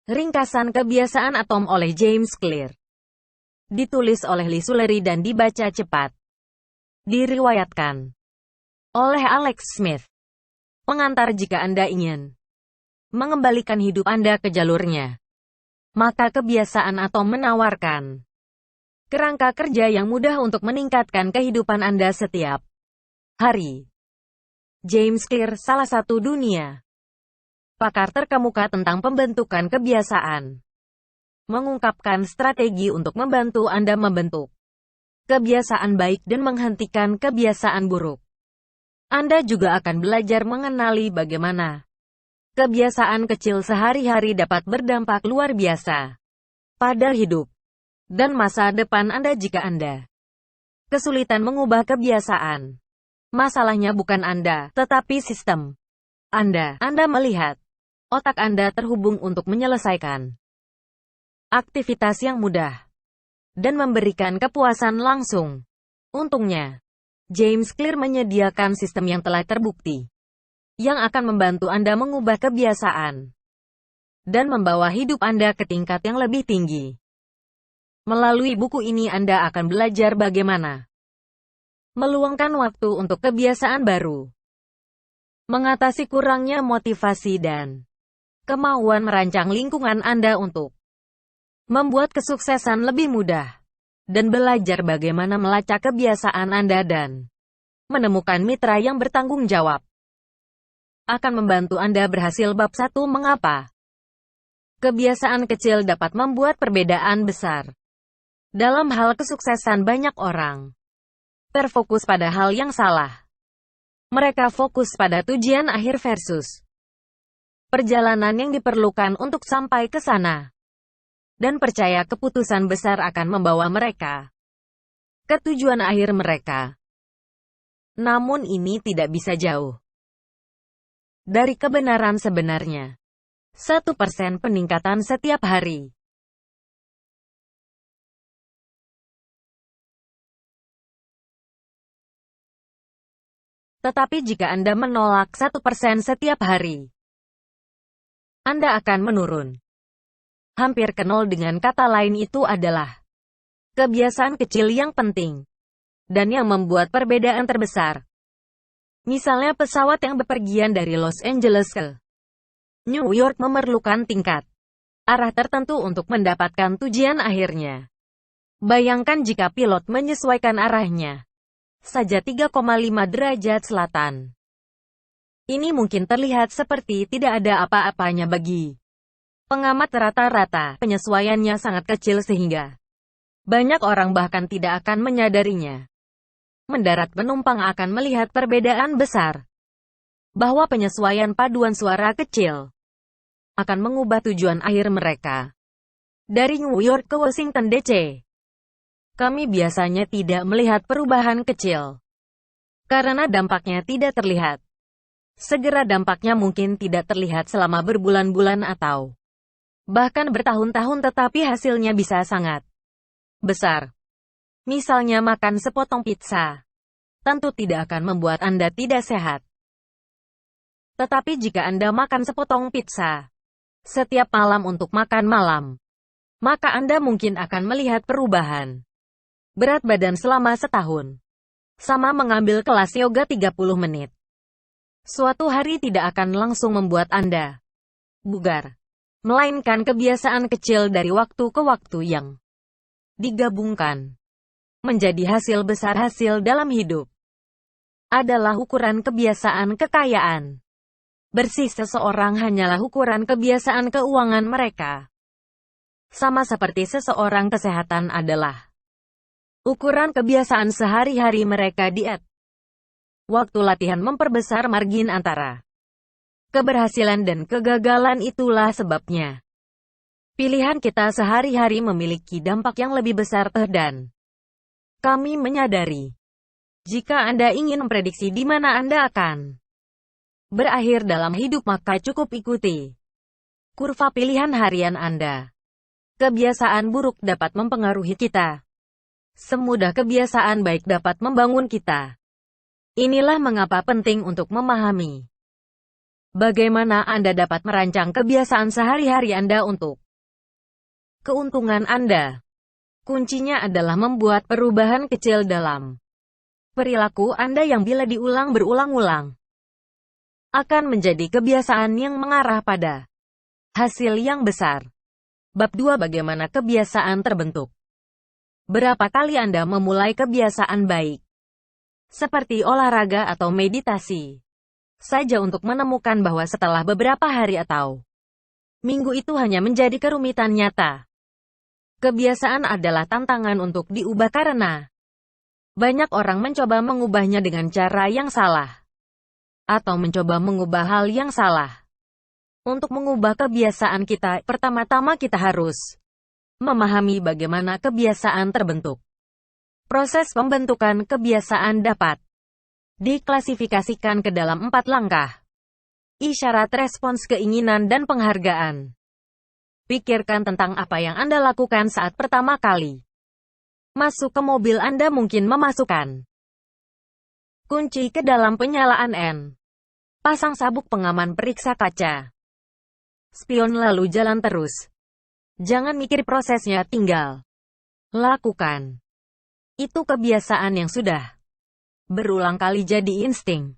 Ringkasan kebiasaan atom oleh James Clear. Ditulis oleh Lee Suleri dan dibaca cepat. Diriwayatkan oleh Alex Smith. Pengantar: jika Anda ingin mengembalikan hidup Anda ke jalurnya, maka kebiasaan atom menawarkan kerangka kerja yang mudah untuk meningkatkan kehidupan Anda setiap hari. James Clear, salah satu dunia pakar terkemuka tentang pembentukan kebiasaan, mengungkapkan strategi untuk membantu Anda membentuk kebiasaan baik dan menghentikan kebiasaan buruk. Anda juga akan belajar mengenali bagaimana kebiasaan kecil sehari-hari dapat berdampak luar biasa pada hidup dan masa depan Anda. Jika Anda kesulitan mengubah kebiasaan, masalahnya bukan Anda, tetapi sistem Anda. Anda melihat otak Anda terhubung untuk menyelesaikan aktivitas yang mudah dan memberikan kepuasan langsung. Untungnya, James Clear menyediakan sistem yang telah terbukti yang akan membantu Anda mengubah kebiasaan dan membawa hidup Anda ke tingkat yang lebih tinggi. Melalui buku ini Anda akan belajar bagaimana meluangkan waktu untuk kebiasaan baru, mengatasi kurangnya motivasi dan kemauan merancang lingkungan Anda untuk membuat kesuksesan lebih mudah, dan belajar bagaimana melacak kebiasaan Anda dan menemukan mitra yang bertanggung jawab. Akan membantu Anda berhasil. Bab 1. Mengapa kebiasaan kecil dapat membuat perbedaan besar? Dalam hal kesuksesan, banyak orang terfokus pada hal yang salah. Mereka fokus pada tujuan akhir versus perjalanan yang diperlukan untuk sampai ke sana, dan percaya keputusan besar akan membawa mereka ke tujuan akhir mereka. Namun ini tidak bisa jauh dari kebenaran sebenarnya. 1% peningkatan setiap hari. Tetapi jika Anda menolak 1% setiap hari, Anda akan menurun hampir ke nol. Dengan kata lain, itu adalah kebiasaan kecil yang penting dan yang membuat perbedaan terbesar. Misalnya pesawat yang bepergian dari Los Angeles ke New York memerlukan tingkat arah tertentu untuk mendapatkan tujuan akhirnya. Bayangkan jika pilot menyesuaikan arahnya saja 3,5 derajat selatan. Ini mungkin terlihat seperti tidak ada apa-apanya bagi pengamat rata-rata. Penyesuaiannya sangat kecil sehingga banyak orang bahkan tidak akan menyadarinya. Mendarat penumpang akan melihat perbedaan besar, bahwa penyesuaian paduan suara kecil akan mengubah tujuan akhir mereka. Dari New York ke Washington DC, kami biasanya tidak melihat perubahan kecil karena dampaknya tidak terlihat segera. Dampaknya mungkin tidak terlihat selama berbulan-bulan atau bahkan bertahun-tahun, tetapi hasilnya bisa sangat besar. Misalnya makan sepotong pizza tentu tidak akan membuat Anda tidak sehat. Tetapi jika Anda makan sepotong pizza setiap malam untuk makan malam, maka Anda mungkin akan melihat perubahan berat badan selama setahun. Sama mengambil kelas yoga 30 menit. Suatu hari tidak akan langsung membuat Anda bugar, melainkan kebiasaan kecil dari waktu ke waktu yang digabungkan menjadi hasil besar. Hasil dalam hidup adalah ukuran kebiasaan kekayaan bersih seseorang, hanyalah ukuran kebiasaan keuangan mereka. Sama seperti seseorang, kesehatan adalah ukuran kebiasaan sehari-hari mereka. Diet, waktu latihan memperbesar margin antara keberhasilan dan kegagalan. Itulah sebabnya pilihan kita sehari-hari memiliki dampak yang lebih besar. Dan kami menyadari, jika Anda ingin memprediksi di mana Anda akan berakhir dalam hidup, maka cukup ikuti kurva pilihan harian Anda. Kebiasaan buruk dapat mempengaruhi kita semudah kebiasaan baik dapat membangun kita. Inilah mengapa penting untuk memahami Bagaimana Anda dapat merancang kebiasaan sehari-hari Anda untuk keuntungan Anda? Kuncinya adalah membuat perubahan kecil dalam perilaku Anda yang bila diulang berulang-ulang akan menjadi kebiasaan yang mengarah pada hasil yang besar. Bab 2. Bagaimana kebiasaan terbentuk? Berapa kali Anda memulai kebiasaan baik, seperti olahraga atau meditasi, saja untuk menemukan bahwa setelah beberapa hari atau minggu itu hanya menjadi kerumitan nyata? Kebiasaan adalah tantangan untuk diubah karena banyak orang mencoba mengubahnya dengan cara yang salah, atau mencoba mengubah hal yang salah. Untuk mengubah kebiasaan kita, pertama-tama kita harus memahami bagaimana kebiasaan terbentuk. Proses pembentukan kebiasaan dapat diklasifikasikan ke dalam 4 langkah. Isyarat, respons, keinginan, dan penghargaan. Pikirkan tentang apa yang Anda lakukan saat pertama kali masuk ke mobil. Anda mungkin memasukkan kunci ke dalam penyalaan N, pasang sabuk pengaman, periksa kaca spion, lalu jalan terus. Jangan mikir prosesnya, tinggal lakukan. Itu kebiasaan yang sudah berulang kali jadi insting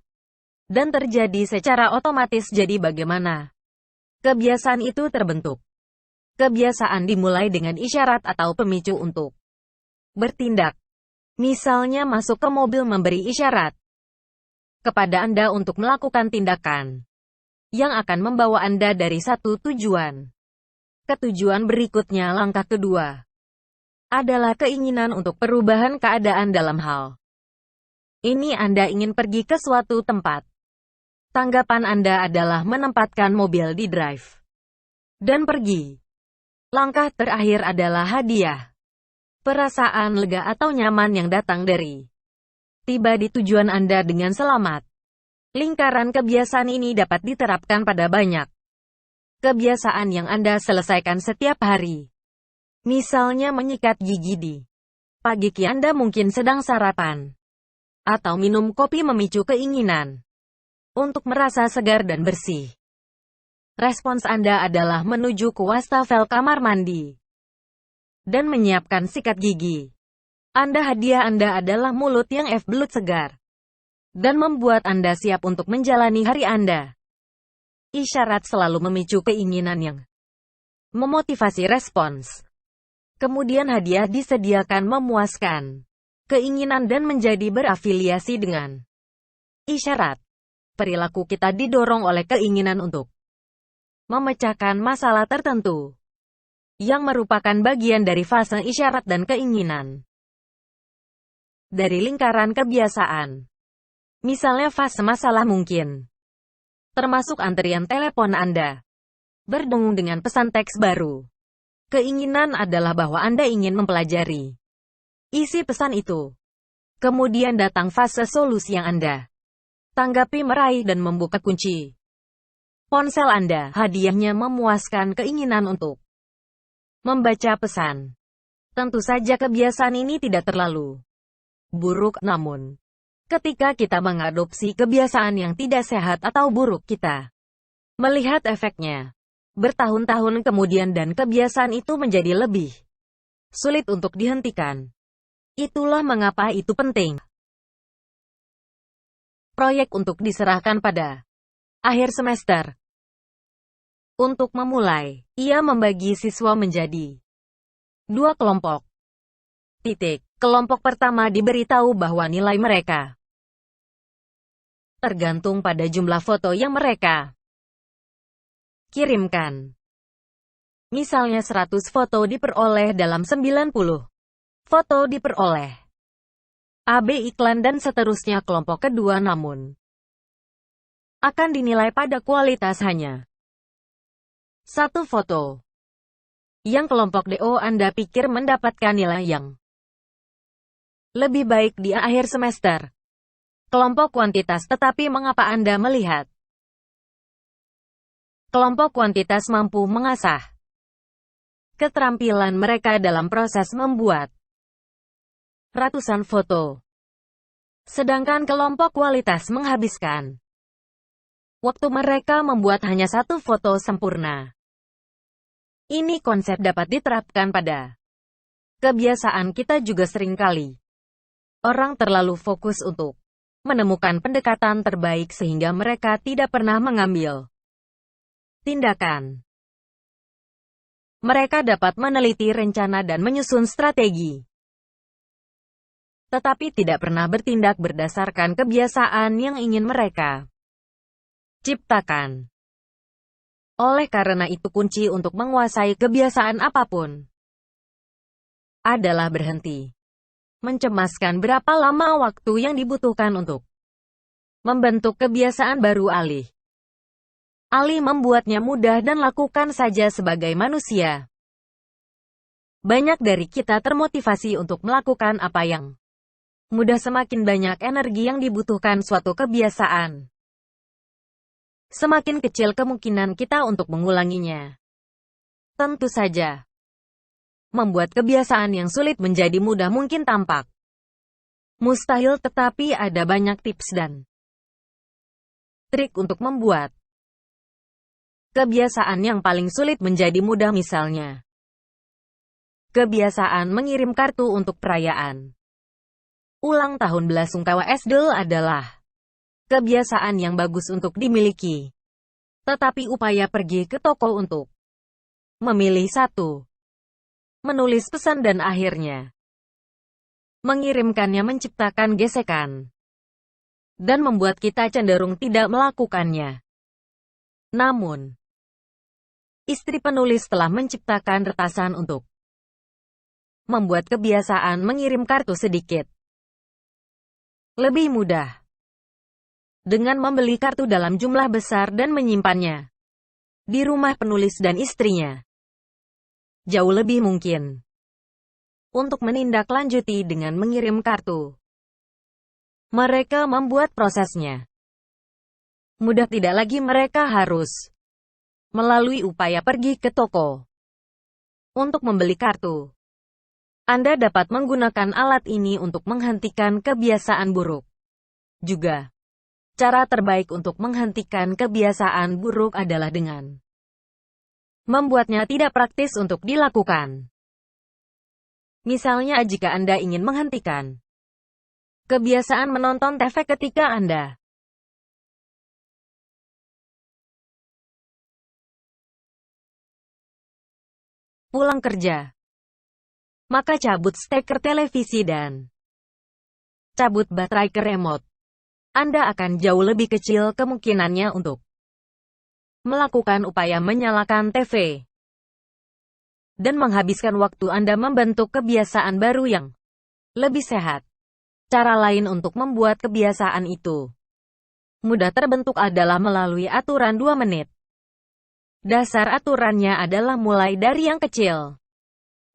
dan terjadi secara otomatis. Jadi bagaimana kebiasaan itu terbentuk? Kebiasaan dimulai dengan isyarat atau pemicu untuk bertindak. Misalnya masuk ke mobil memberi isyarat kepada Anda untuk melakukan tindakan yang akan membawa Anda dari satu tujuan ke tujuan berikutnya. Langkah kedua adalah keinginan untuk perubahan keadaan. Dalam hal ini Anda ingin pergi ke suatu tempat. Tanggapan Anda adalah menempatkan mobil di drive dan pergi. Langkah terakhir adalah hadiah. Perasaan lega atau nyaman yang datang dari tiba di tujuan Anda dengan selamat. Lingkaran kebiasaan ini dapat diterapkan pada banyak kebiasaan yang Anda selesaikan setiap hari. Misalnya menyikat gigi di pagi. Anda mungkin sedang sarapan atau minum kopi, memicu keinginan untuk merasa segar dan bersih. Respons Anda adalah menuju ke wastafel kamar mandi dan menyiapkan sikat gigi. Hadiah Anda adalah mulut yang belut segar dan membuat Anda siap untuk menjalani hari Anda. Isyarat selalu memicu keinginan yang memotivasi respons. Kemudian hadiah disediakan memuaskan keinginan dan menjadi berafiliasi dengan isyarat. Perilaku kita didorong oleh keinginan untuk memecahkan masalah tertentu yang merupakan bagian dari fase isyarat dan keinginan. Dari lingkaran kebiasaan, misalnya fase masalah mungkin termasuk antrian telepon Anda berdengung dengan pesan teks baru. Keinginan adalah bahwa Anda ingin mempelajari isi pesan itu. Kemudian datang fase solusi yang Anda tanggapi, meraih dan membuka kunci ponsel Anda. Hadiahnya memuaskan keinginan untuk membaca pesan. Tentu saja kebiasaan ini tidak terlalu buruk, namun ketika kita mengadopsi kebiasaan yang tidak sehat atau buruk, kita melihat efeknya bertahun-tahun kemudian dan kebiasaan itu menjadi lebih sulit untuk dihentikan. Itulah mengapa itu penting. Proyek untuk diserahkan pada akhir semester. Untuk memulai, ia membagi siswa menjadi 2 kelompok. Kelompok pertama diberitahu bahwa nilai mereka tergantung pada jumlah foto yang mereka kirimkan. Misalnya 100 foto diperoleh dalam 90 foto diperoleh AB iklan dan seterusnya. Kelompok kedua namun akan dinilai pada kualitas hanya 1 foto. Yang kelompok DO Anda pikir mendapatkan nilai yang lebih baik di akhir semester. Kelompok kuantitas. Tetapi mengapa Anda melihat kelompok kuantitas mampu mengasah keterampilan mereka dalam proses membuat ratusan foto, sedangkan kelompok kualitas menghabiskan waktu mereka membuat hanya satu foto sempurna. Ini konsep dapat diterapkan pada kebiasaan kita juga seringkali. Orang terlalu fokus untuk menemukan pendekatan terbaik sehingga mereka tidak pernah mengambil tindakan. Mereka dapat meneliti rencana dan menyusun strategi, tetapi tidak pernah bertindak berdasarkan kebiasaan yang ingin mereka ciptakan. Oleh karena itu kunci untuk menguasai kebiasaan apapun adalah berhenti mencemaskan berapa lama waktu yang dibutuhkan untuk membentuk kebiasaan baru. Alih membuatnya mudah dan lakukan saja sebagai manusia. Banyak dari kita termotivasi untuk melakukan apa yang mudah, semakin banyak energi yang dibutuhkan suatu kebiasaan, semakin kecil kemungkinan kita untuk mengulanginya. Tentu saja, membuat kebiasaan yang sulit menjadi mudah mungkin tampak mustahil, tetapi ada banyak tips dan trik untuk membuat kebiasaan yang paling sulit menjadi mudah. Misalnya, kebiasaan mengirim kartu untuk perayaan ulang tahun belasungkawa SD adalah kebiasaan yang bagus untuk dimiliki. Tetapi upaya pergi ke toko untuk memilih satu, menulis pesan dan akhirnya mengirimkannya menciptakan gesekan dan membuat kita cenderung tidak melakukannya. Namun, istri penulis telah menciptakan retasan untuk membuat kebiasaan mengirim kartu sedikit lebih mudah, dengan membeli kartu dalam jumlah besar dan menyimpannya di rumah penulis dan istrinya. Jauh lebih mungkin untuk menindaklanjuti dengan mengirim kartu. Mereka membuat prosesnya mudah, tidak lagi mereka harus melalui upaya pergi ke toko untuk membeli kartu. Anda dapat menggunakan alat ini untuk menghentikan kebiasaan buruk. Juga, cara terbaik untuk menghentikan kebiasaan buruk adalah dengan membuatnya tidak praktis untuk dilakukan. Misalnya, jika Anda ingin menghentikan kebiasaan menonton TV ketika Anda pulang kerja, maka cabut steker televisi dan cabut baterai ke remote. Anda akan jauh lebih kecil kemungkinannya untuk melakukan upaya menyalakan TV dan menghabiskan waktu Anda membentuk kebiasaan baru yang lebih sehat. Cara lain untuk membuat kebiasaan itu mudah terbentuk adalah melalui aturan 2 menit. Dasar aturannya adalah mulai dari yang kecil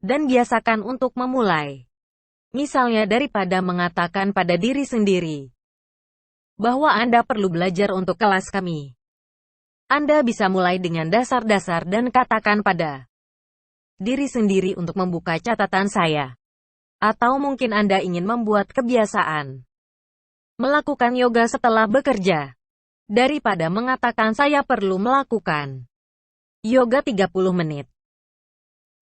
dan biasakan untuk memulai. Misalnya, daripada mengatakan pada diri sendiri bahwa Anda perlu belajar untuk kelas kami, Anda bisa mulai dengan dasar-dasar dan katakan pada diri sendiri untuk membuka catatan saya. Atau mungkin Anda ingin membuat kebiasaan melakukan yoga setelah bekerja. Daripada mengatakan saya perlu melakukan yoga 30 menit.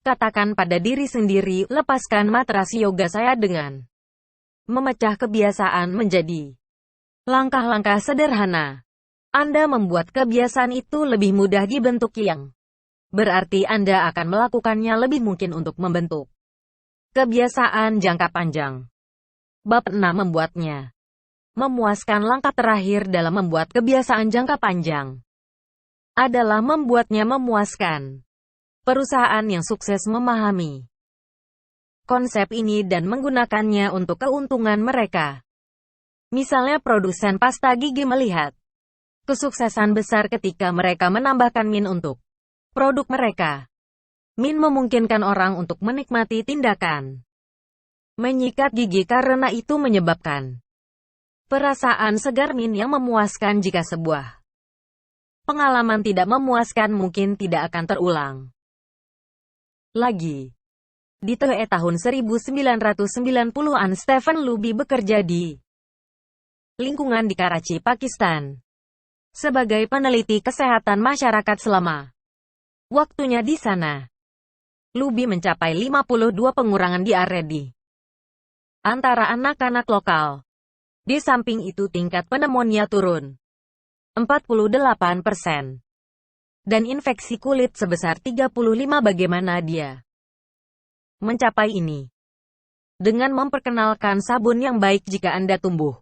Katakan pada diri sendiri, lepaskan matras yoga saya dengan memecah kebiasaan menjadi langkah-langkah sederhana. Anda membuat kebiasaan itu lebih mudah dibentuk, yang berarti Anda akan melakukannya lebih mungkin untuk membentuk kebiasaan jangka panjang. Bab 6. Membuatnya memuaskan. Langkah terakhir dalam membuat kebiasaan jangka panjang adalah membuatnya memuaskan. Perusahaan yang sukses memahami konsep ini dan menggunakannya untuk keuntungan mereka. Misalnya, produsen pasta gigi melihat kesuksesan besar ketika mereka menambahkan min untuk produk mereka. Min memungkinkan orang untuk menikmati tindakan menyikat gigi karena itu menyebabkan perasaan segar min yang memuaskan. Jika sebuah pengalaman tidak memuaskan, mungkin tidak akan terulang lagi. Di tahun 1990-an, Stephen Luby bekerja di lingkungan di Karachi, Pakistan. sebagai peneliti kesehatan masyarakat selama waktunya di sana. Luby mencapai 52 pengurangan diare di antara anak-anak lokal. Di samping itu tingkat pneumonia turun 48%. Dan infeksi kulit sebesar 35. Bagaimana dia mencapai ini? Dengan memperkenalkan sabun yang baik. Jika Anda tumbuh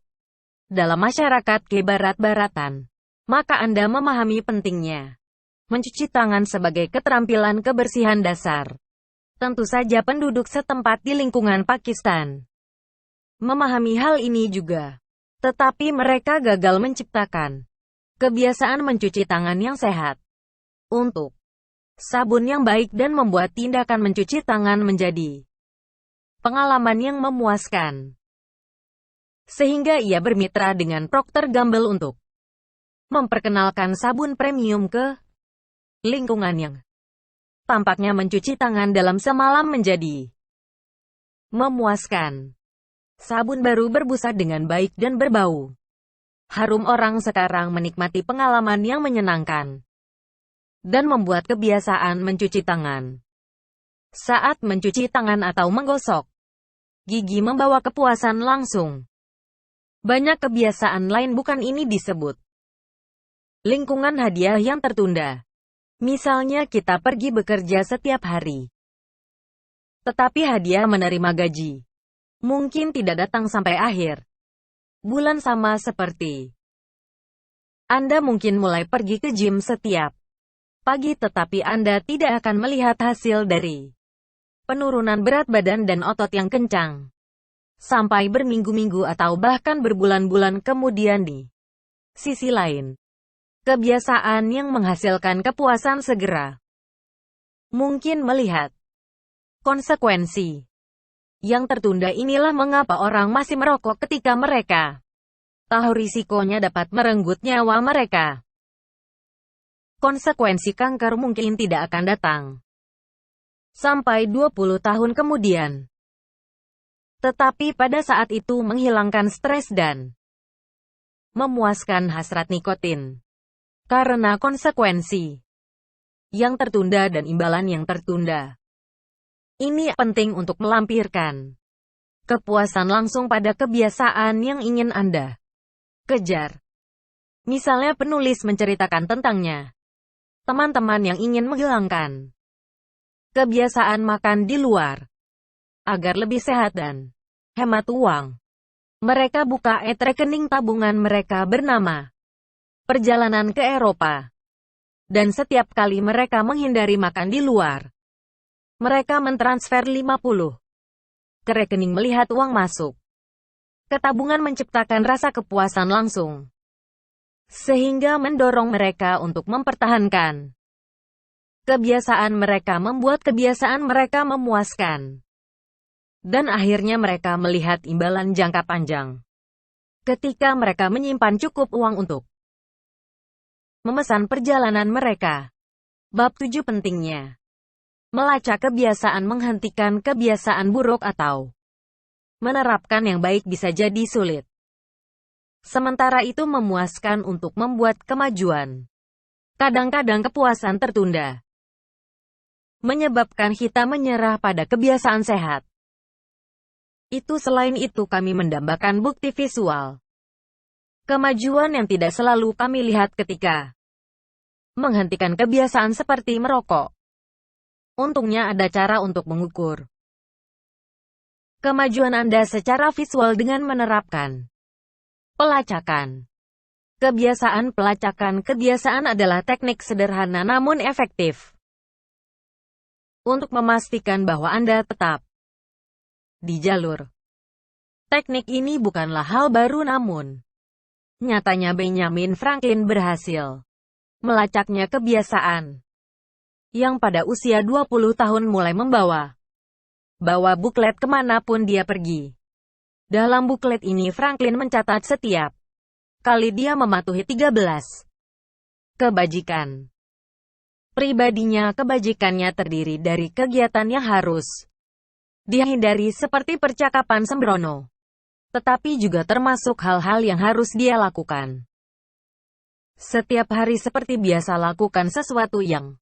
dalam masyarakat kebarat-baratan, maka Anda memahami pentingnya mencuci tangan sebagai keterampilan kebersihan dasar. Tentu saja penduduk setempat di lingkungan Pakistan memahami hal ini juga. Tetapi mereka gagal menciptakan kebiasaan mencuci tangan yang sehat untuk sabun yang baik dan membuat tindakan mencuci tangan menjadi pengalaman yang memuaskan. Sehingga ia bermitra dengan Procter & Gamble untuk memperkenalkan sabun premium ke lingkungan yang tampaknya mencuci tangan dalam semalam menjadi memuaskan. Sabun baru berbusa dengan baik dan berbau harum. Orang sekarang menikmati pengalaman yang menyenangkan dan membuat kebiasaan mencuci tangan. Saat mencuci tangan atau menggosok gigi membawa kepuasan langsung. Banyak kebiasaan lain bukan ini disebut lingkungan hadiah yang tertunda. Misalnya kita pergi bekerja setiap hari, tetapi hadiah menerima gaji mungkin tidak datang sampai akhir bulan. Sama seperti Anda mungkin mulai pergi ke gym setiap pagi, tetapi Anda tidak akan melihat hasil dari penurunan berat badan dan otot yang kencang sampai berminggu-minggu atau bahkan berbulan-bulan kemudian. Di sisi lain, kebiasaan yang menghasilkan kepuasan segera mungkin melihat konsekuensi yang tertunda. Inilah mengapa orang masih merokok ketika mereka tahu risikonya dapat merenggut nyawa mereka. Konsekuensi kanker mungkin tidak akan datang sampai 20 tahun kemudian. Tetapi pada saat itu menghilangkan stres dan memuaskan hasrat nikotin. Karena konsekuensi yang tertunda dan imbalan yang tertunda. Ini penting untuk melampirkan kepuasan langsung pada kebiasaan yang ingin Anda kejar. Misalnya penulis menceritakan tentangnya. Teman-teman yang ingin menghilangkan kebiasaan makan di luar agar lebih sehat dan hemat uang. Mereka buka rekening tabungan mereka bernama perjalanan ke Eropa. Dan setiap kali mereka menghindari makan di luar, mereka mentransfer 50 ke rekening. Melihat uang masuk ke tabungan menciptakan rasa kepuasan langsung, sehingga mendorong mereka untuk mempertahankan kebiasaan mereka, membuat kebiasaan mereka memuaskan. Dan akhirnya mereka melihat imbalan jangka panjang ketika mereka menyimpan cukup uang untuk memesan perjalanan mereka. Bab 7. Pentingnya melacak kebiasaan. Menghentikan kebiasaan buruk atau menerapkan yang baik bisa jadi sulit. Sementara itu memuaskan untuk membuat kemajuan. Kadang-kadang kepuasan tertunda menyebabkan kita menyerah pada kebiasaan sehat. Selain itu kami mendambakan bukti visual kemajuan yang tidak selalu kami lihat ketika menghentikan kebiasaan seperti merokok. Untungnya ada cara untuk mengukur kemajuan Anda secara visual dengan menerapkan pelacakan. Kebiasaan pelacakan kebiasaan adalah teknik sederhana namun efektif untuk memastikan bahwa Anda tetap di jalur. Teknik ini bukanlah hal baru namun nyatanya Benjamin Franklin berhasil melacaknya, kebiasaan yang pada usia 20 tahun mulai membawa buklet kemanapun dia pergi. Dalam buklet ini Franklin mencatat setiap kali dia mematuhi 13 kebajikan pribadinya. Kebajikannya terdiri dari kegiatan yang harus dihindari seperti percakapan sembrono, tetapi juga termasuk hal-hal yang harus dia lakukan Setiap hari seperti biasa lakukan sesuatu yang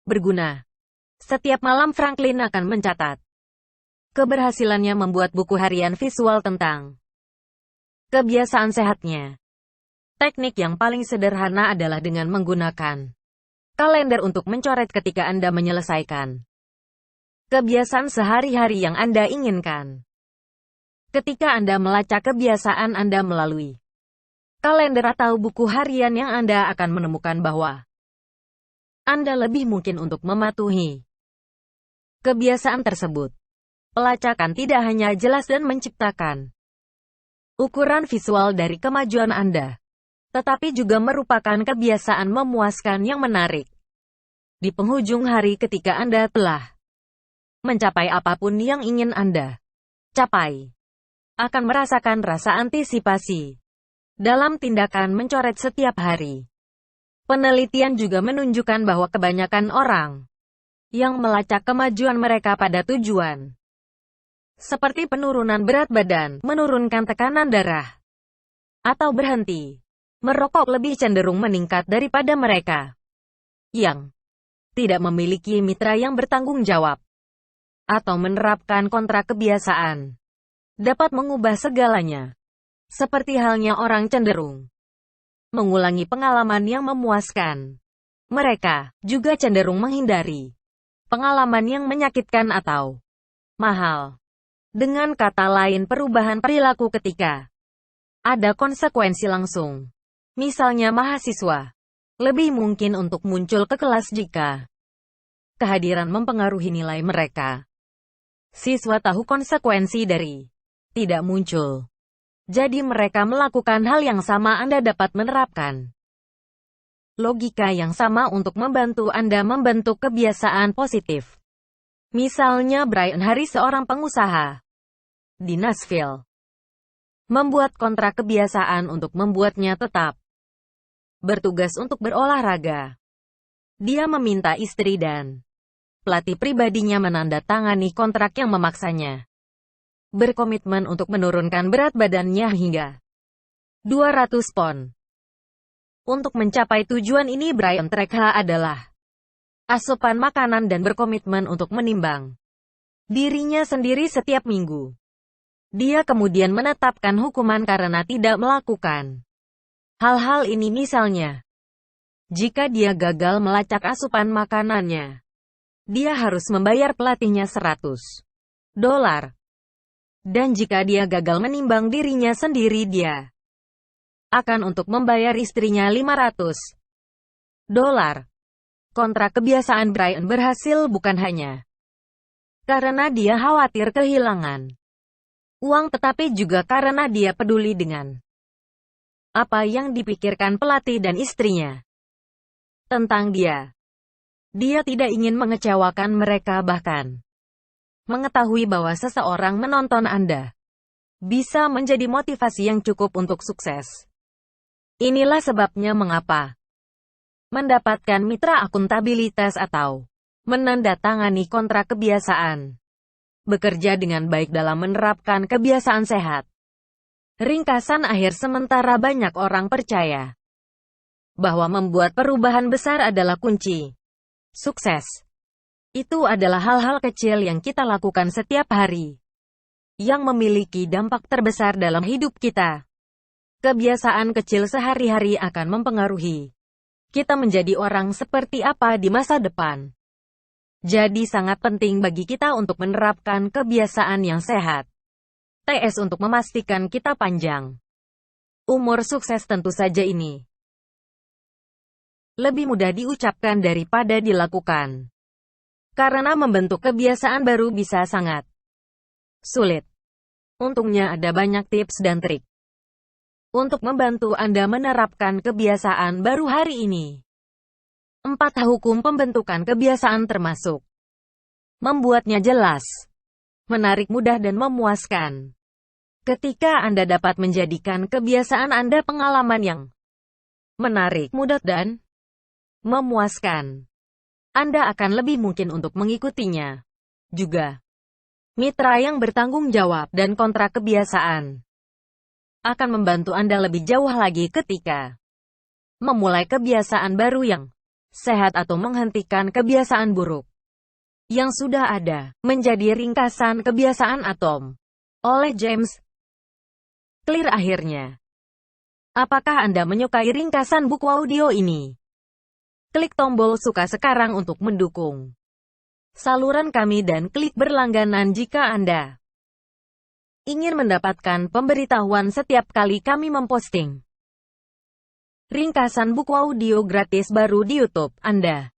berguna. Setiap malam Franklin akan mencatat keberhasilannya membuat buku harian visual tentang kebiasaan sehatnya. Teknik yang paling sederhana adalah dengan menggunakan kalender untuk mencoret ketika Anda menyelesaikan kebiasaan sehari-hari yang Anda inginkan. Ketika Anda melacak kebiasaan Anda melalui kalender atau buku harian yang Anda akan menemukan bahwa Anda lebih mungkin untuk mematuhi kebiasaan tersebut. Pelacakan tidak hanya jelas dan menciptakan ukuran visual dari kemajuan Anda, tetapi juga merupakan kebiasaan memuaskan yang menarik. Di penghujung hari ketika Anda telah mencapai apapun yang ingin Anda capai, akan merasakan rasa antisipasi dalam tindakan mencoret setiap hari. Penelitian juga menunjukkan bahwa kebanyakan orang yang melacak kemajuan mereka pada tujuan seperti penurunan berat badan, menurunkan tekanan darah, atau berhenti merokok lebih cenderung meningkat daripada mereka yang tidak memiliki mitra yang bertanggung jawab atau menerapkan kontrak kebiasaan. Dapat mengubah segalanya. Seperti halnya orang cenderung mengulangi pengalaman yang memuaskan. Mereka juga cenderung menghindari pengalaman yang menyakitkan atau mahal. Dengan kata lain, perubahan perilaku ketika ada konsekuensi langsung. Misalnya mahasiswa lebih mungkin untuk muncul ke kelas jika kehadiran mempengaruhi nilai mereka. Siswa tahu konsekuensi dari tidak muncul. Jadi mereka melakukan hal yang sama. Anda dapat menerapkan logika yang sama untuk membantu Anda membentuk kebiasaan positif. Misalnya Brian Harris, seorang pengusaha di Nashville, membuat kontrak kebiasaan untuk membuatnya tetap bertugas untuk berolahraga. Dia meminta istri dan pelatih pribadinya menandatangani kontrak yang memaksanya berkomitmen untuk menurunkan berat badannya hingga 200 pon. Untuk mencapai tujuan ini, Brian Trekha adalah asupan makanan dan berkomitmen untuk menimbang dirinya sendiri setiap minggu. Dia kemudian menetapkan hukuman karena tidak melakukan hal-hal ini. Misalnya, jika dia gagal melacak asupan makanannya, dia harus membayar pelatihnya $100. Dan jika dia gagal menimbang dirinya sendiri, dia akan untuk membayar istrinya $500. Kontrak kebiasaan Brian berhasil bukan hanya karena dia khawatir kehilangan uang, tetapi juga karena dia peduli dengan apa yang dipikirkan pelatih dan istrinya tentang dia. Dia tidak ingin mengecewakan mereka, bahkan mengetahui bahwa seseorang menonton Anda bisa menjadi motivasi yang cukup untuk sukses. Inilah sebabnya mengapa mendapatkan mitra akuntabilitas atau menandatangani kontrak kebiasaan bekerja dengan baik dalam menerapkan kebiasaan sehat. Ringkasan akhir, sementara banyak orang percaya bahwa membuat perubahan besar adalah kunci sukses, itu adalah hal-hal kecil yang kita lakukan setiap hari yang memiliki dampak terbesar dalam hidup kita. Kebiasaan kecil sehari-hari akan mempengaruhi kita menjadi orang seperti apa di masa depan. Jadi sangat penting bagi kita untuk menerapkan kebiasaan yang sehat. TS untuk memastikan kita panjang umur sukses. Tentu saja ini lebih mudah diucapkan daripada dilakukan. Karena membentuk kebiasaan baru bisa sangat sulit. Untungnya ada banyak tips dan trik untuk membantu Anda menerapkan kebiasaan baru hari ini. 4 hukum pembentukan kebiasaan, termasuk membuatnya jelas, menarik, mudah, dan memuaskan. Ketika Anda dapat menjadikan kebiasaan Anda pengalaman yang menarik, mudah, dan memuaskan, Anda akan lebih mungkin untuk mengikutinya. Juga, mitra yang bertanggung jawab dan kontrak kebiasaan akan membantu Anda lebih jauh lagi ketika memulai kebiasaan baru yang sehat atau menghentikan kebiasaan buruk yang sudah ada, menjadi ringkasan kebiasaan atom. Oleh James Clear akhirnya. Apakah Anda menyukai ringkasan buku audio ini? Klik tombol suka sekarang untuk mendukung saluran kami dan klik berlangganan jika Anda ingin mendapatkan pemberitahuan setiap kali kami memposting ringkasan buku audio gratis baru di YouTube Anda.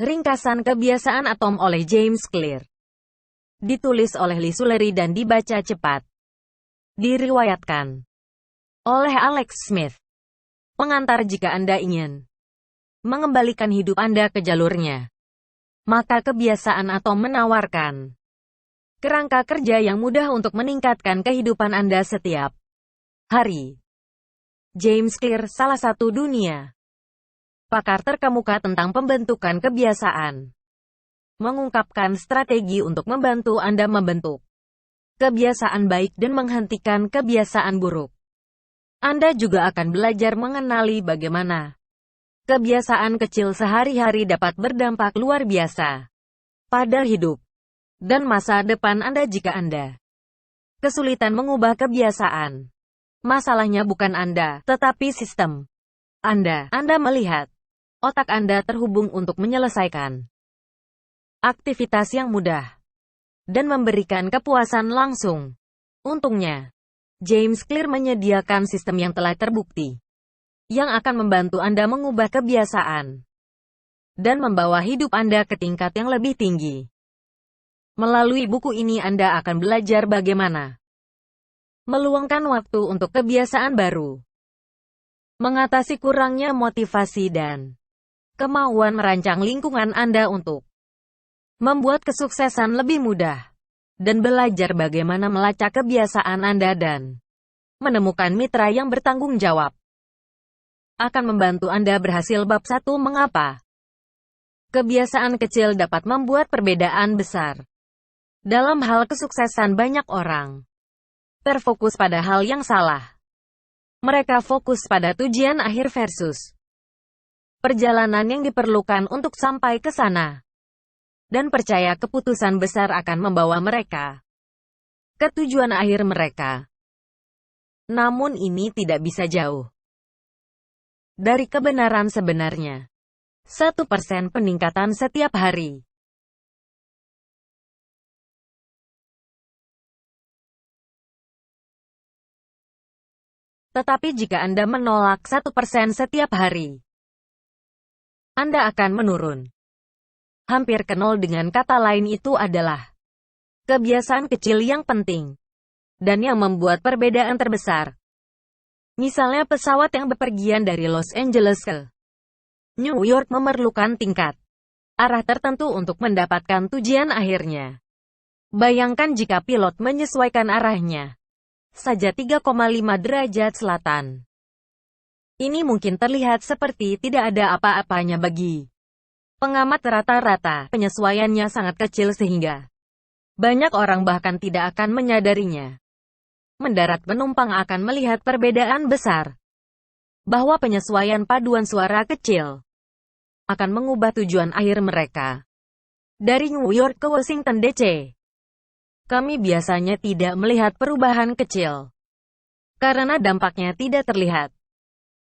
Ringkasan kebiasaan atom oleh James Clear. Ditulis oleh Lee Suleri dan dibaca cepat. Diriwayatkan oleh Alex Smith. Pengantar jika Anda ingin mengembalikan hidup Anda ke jalurnya, maka kebiasaan atom menawarkan kerangka kerja yang mudah untuk meningkatkan kehidupan Anda setiap hari. James Clear, salah satu dunia pakar terkemuka tentang pembentukan kebiasaan, mengungkapkan strategi untuk membantu Anda membentuk kebiasaan baik dan menghentikan kebiasaan buruk. Anda juga akan belajar mengenali bagaimana kebiasaan kecil sehari-hari dapat berdampak luar biasa pada hidup dan masa depan Anda jika Anda kesulitan mengubah kebiasaan. Masalahnya bukan Anda, tetapi sistem Anda. Anda melihat otak Anda terhubung untuk menyelesaikan aktivitas yang mudah dan memberikan kepuasan langsung. Untungnya, James Clear menyediakan sistem yang telah terbukti yang akan membantu Anda mengubah kebiasaan dan membawa hidup Anda ke tingkat yang lebih tinggi. Melalui buku ini Anda akan belajar bagaimana meluangkan waktu untuk kebiasaan baru, mengatasi kurangnya motivasi dan kemauan merancang lingkungan Anda untuk membuat kesuksesan lebih mudah, dan belajar bagaimana melacak kebiasaan Anda dan menemukan mitra yang bertanggung jawab. Akan membantu Anda berhasil. Bab 1. Mengapa kebiasaan kecil dapat membuat perbedaan besar? Dalam hal kesuksesan, banyak orang terfokus pada hal yang salah. Mereka fokus pada tujuan akhir versus perjalanan yang diperlukan untuk sampai ke sana, dan percaya keputusan besar akan membawa mereka ke tujuan akhir mereka. Namun ini tidak bisa jauh dari kebenaran sebenarnya. 1% peningkatan setiap hari. Tetapi jika Anda menolak 1% setiap hari, Anda akan menurun hampir ke nol. Dengan kata lain, itu adalah kebiasaan kecil yang penting dan yang membuat perbedaan terbesar. Misalnya pesawat yang bepergian dari Los Angeles ke New York memerlukan tingkat arah tertentu untuk mendapatkan tujuan akhirnya. Bayangkan jika pilot menyesuaikan arahnya saja 3,5 derajat selatan. Ini mungkin terlihat seperti tidak ada apa-apanya bagi pengamat rata-rata. Penyesuaiannya sangat kecil sehingga banyak orang bahkan tidak akan menyadarinya. Mendarat penumpang akan melihat perbedaan besar, bahwa penyesuaian paduan suara kecil akan mengubah tujuan akhir mereka. Dari New York ke Washington DC, kami biasanya tidak melihat perubahan kecil karena dampaknya tidak terlihat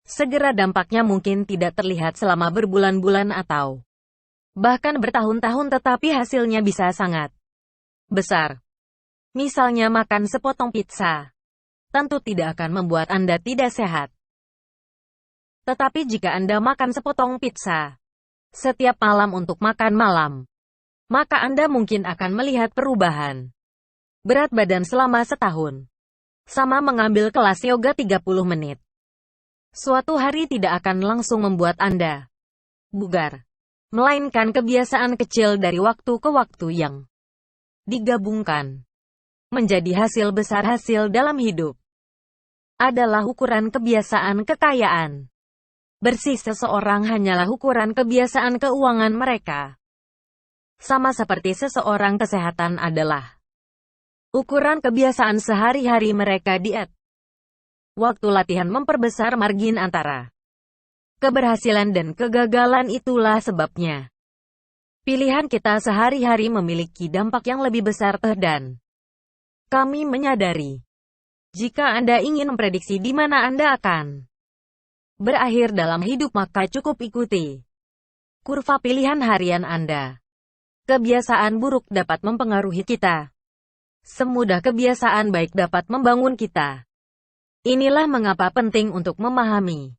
segera. Dampaknya mungkin tidak terlihat selama berbulan-bulan atau bahkan bertahun-tahun, tetapi hasilnya bisa sangat besar. Misalnya makan sepotong pizza tentu tidak akan membuat Anda tidak sehat. Tetapi jika Anda makan sepotong pizza setiap malam untuk makan malam, maka Anda mungkin akan melihat perubahan berat badan selama setahun. Sama mengambil kelas yoga 30 menit. Suatu hari tidak akan langsung membuat Anda bugar, melainkan kebiasaan kecil dari waktu ke waktu yang digabungkan menjadi hasil besar. Hasil dalam hidup adalah ukuran kebiasaan kekayaan. Bersih seseorang hanyalah ukuran kebiasaan keuangan mereka. Sama seperti seseorang kesehatan adalah ukuran kebiasaan sehari-hari mereka diet. Waktu latihan memperbesar margin antara keberhasilan dan kegagalan, itulah sebabnya pilihan kita sehari-hari memiliki dampak yang lebih besar dan kami menyadari, jika Anda ingin memprediksi di mana Anda akan berakhir dalam hidup, maka cukup ikuti kurva pilihan harian Anda. Kebiasaan buruk dapat mempengaruhi kita, semudah kebiasaan baik dapat membangun kita. Inilah mengapa penting untuk memahami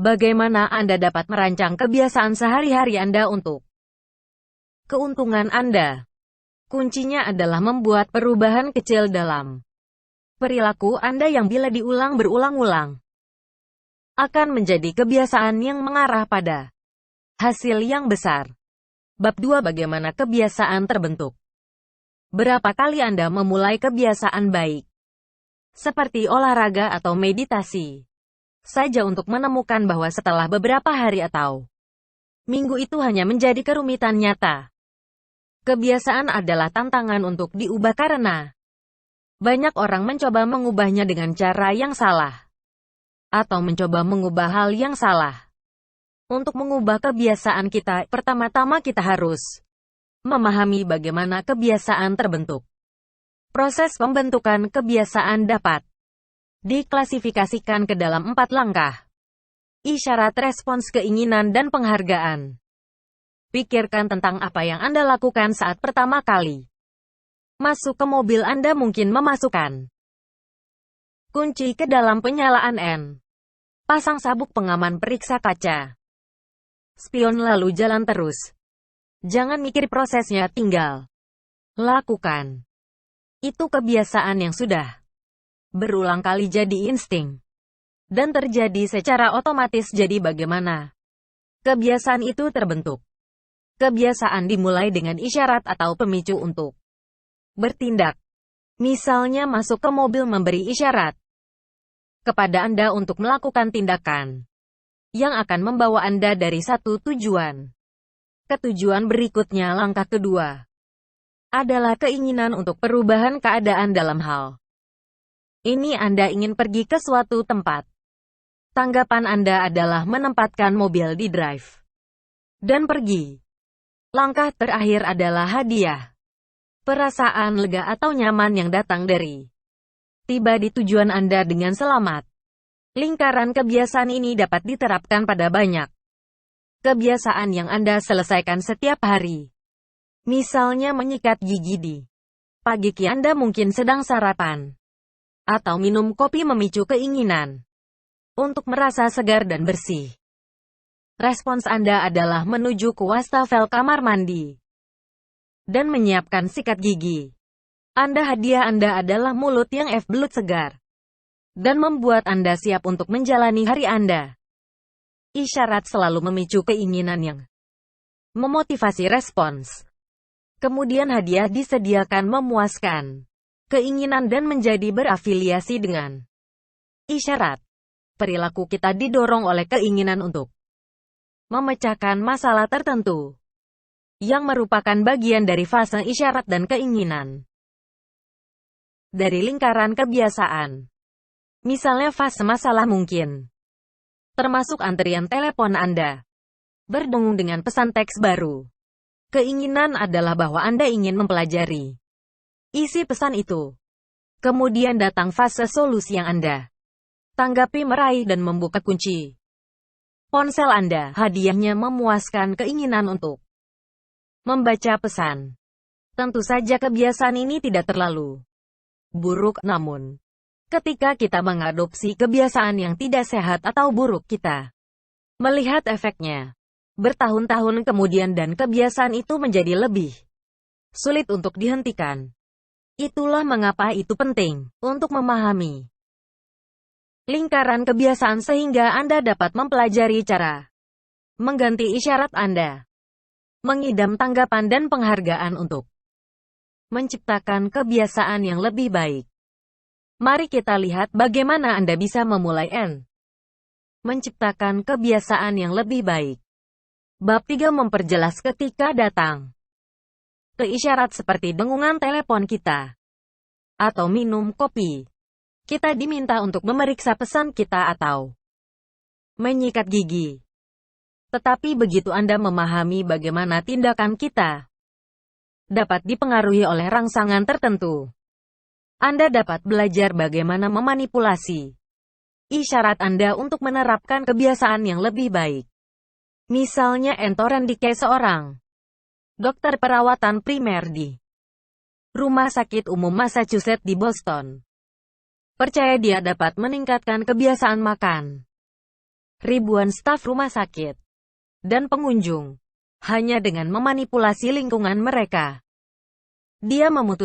bagaimana Anda dapat merancang kebiasaan sehari-hari Anda untuk keuntungan Anda. Kuncinya adalah membuat perubahan kecil dalam perilaku Anda yang bila diulang berulang-ulang akan menjadi kebiasaan yang mengarah pada hasil yang besar. Bab 2. Bagaimana kebiasaan terbentuk? Berapa kali Anda memulai kebiasaan baik, seperti olahraga atau meditasi, saja untuk menemukan bahwa setelah beberapa hari atau minggu itu hanya menjadi kerumitan nyata? Kebiasaan adalah tantangan untuk diubah karena banyak orang mencoba mengubahnya dengan cara yang salah, atau mencoba mengubah hal yang salah. Untuk mengubah kebiasaan kita, pertama-tama kita harus memahami bagaimana kebiasaan terbentuk. Proses pembentukan kebiasaan dapat diklasifikasikan ke dalam 4 langkah. Isyarat, respons, keinginan, dan penghargaan. Pikirkan tentang apa yang Anda lakukan saat pertama kali masuk ke mobil. Anda mungkin memasukkan kunci ke dalam penyalaan N, pasang sabuk pengaman, periksa kaca spion, lalu jalan terus. Jangan mikir prosesnya, tinggal lakukan. Itu kebiasaan yang sudah berulang kali jadi insting dan terjadi secara otomatis. Jadi bagaimana kebiasaan itu terbentuk? Kebiasaan dimulai dengan isyarat atau pemicu untuk bertindak. Misalnya masuk ke mobil memberi isyarat kepada Anda untuk melakukan tindakan yang akan membawa Anda dari satu tujuan ke tujuan berikutnya. Langkah kedua adalah keinginan untuk perubahan keadaan. Dalam hal ini Anda ingin pergi ke suatu tempat. Tanggapan Anda adalah menempatkan mobil di drive dan pergi. Langkah terakhir adalah hadiah. Perasaan lega atau nyaman yang datang dari tiba di tujuan Anda dengan selamat. Lingkaran kebiasaan ini dapat diterapkan pada banyak kebiasaan yang Anda selesaikan setiap hari. Misalnya menyikat gigi di pagi. Anda mungkin sedang sarapan atau minum kopi, memicu keinginan untuk merasa segar dan bersih. Respons Anda adalah menuju ke wastafel kamar mandi dan menyiapkan sikat gigi. Hadiah Anda adalah mulut yang belut segar dan membuat Anda siap untuk menjalani hari Anda. Isyarat selalu memicu keinginan yang memotivasi respons. Kemudian hadiah disediakan memuaskan keinginan dan menjadi berafiliasi dengan isyarat. Perilaku kita didorong oleh keinginan untuk memecahkan masalah tertentu, yang merupakan bagian dari fase isyarat dan keinginan. Dari lingkaran kebiasaan, misalnya fase masalah mungkin termasuk antrian telepon Anda berdengung dengan pesan teks baru. Keinginan adalah bahwa Anda ingin mempelajari isi pesan itu. Kemudian datang fase solusi yang Anda tanggapi, meraih dan membuka kunci ponsel Anda. Hadiahnya memuaskan keinginan untuk membaca pesan. Tentu saja kebiasaan ini tidak terlalu buruk, namun ketika kita mengadopsi kebiasaan yang tidak sehat atau buruk, kita melihat efeknya bertahun-tahun kemudian dan kebiasaan itu menjadi lebih sulit untuk dihentikan. Itulah mengapa itu penting untuk memahami lingkaran kebiasaan sehingga Anda dapat mempelajari cara mengganti isyarat Anda, mengidam tanggapan dan penghargaan untuk menciptakan kebiasaan yang lebih baik. Mari kita lihat bagaimana Anda bisa memulai menciptakan kebiasaan yang lebih baik. Bab 3 memperjelas ketika datang ke isyarat seperti dengungan telepon kita atau minum kopi. Kita diminta untuk memeriksa pesan kita atau menyikat gigi. Tetapi begitu Anda memahami bagaimana tindakan kita dapat dipengaruhi oleh rangsangan tertentu, Anda dapat belajar bagaimana memanipulasi isyarat Anda untuk menerapkan kebiasaan yang lebih baik. Misalnya Anton Randike, seorang dokter perawatan primer di Rumah Sakit Umum Massachusetts di Boston, percaya dia dapat meningkatkan kebiasaan makan ribuan staf rumah sakit dan pengunjung hanya dengan memanipulasi lingkungan mereka. Dia memutuskan